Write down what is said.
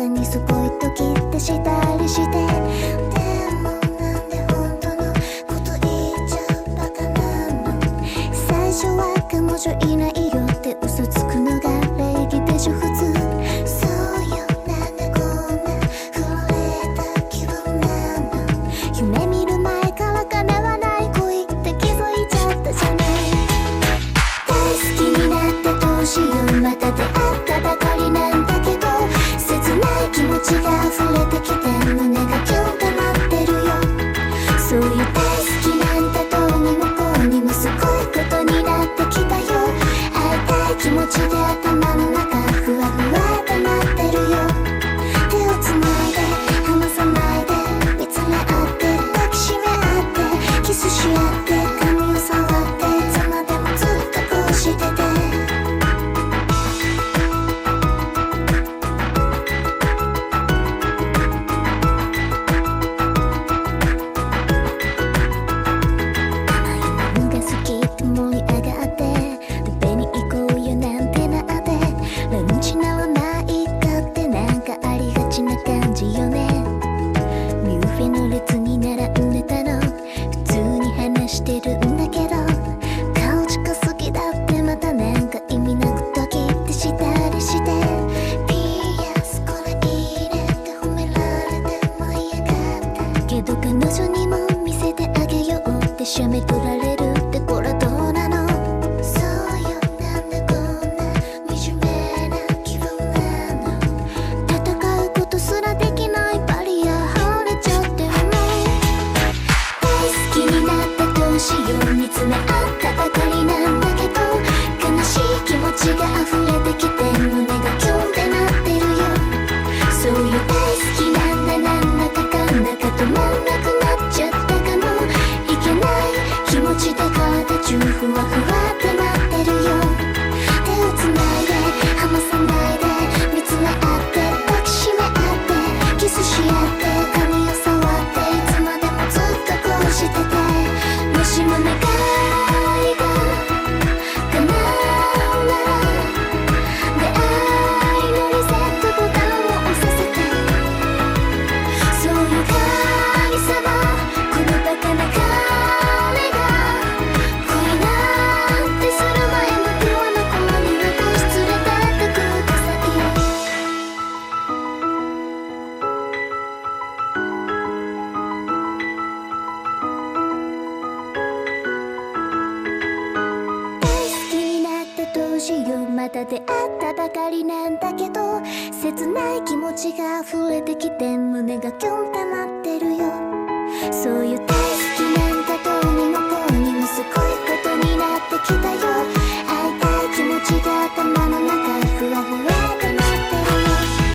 かにすごいドキッてしたりして、でもなんで本当のこと言っちゃうバカなの。最初は彼女いないよって嘘つくのが礼儀でしょ普通。そうよ、なんでこんな振られた気分なの。夢見る前から叶わない恋って気づいちゃったじゃない。大好きになってどうしよう、また出会ったばかりなんだけど、切ない気持ちが溢れてきて胸がキュンとなってるよ。そういう大好きなんだとにもこうにもすごいことになってきたよ。会いたい気持ちで頭の中ふわふわとなってるよ。手をつないで離さないで見つめ合って抱きしめ合ってキスし合って髪を触っていつまでもずっとこうしてて。しゃめ取られるってこれどうなの。そうよ、なんでこんな惨めな気分なの。戦うことすらできないバリア張れちゃってるの。大好きになってどうしよう、見つめ合ったばかりなんだけど、悲しい気持ちが溢れてきて胸がキュンってなってるよ。そういう大好きなんだ、なんだかかんだか止まんなくなっちゃったかも。気持ちで体中ふわふわってなってるよ。手をつないで離さないで見つめ合って抱きしめ合ってキスし合って髪を触っていつまでもずっとこうしてて。もしも願いが叶うなら出会いのリセットボタンを押させて。そういう神様、このバカなまた出会ったばかりなんだけど、切ない気持ちが溢れてきて胸がキュンってなってるよ。そういう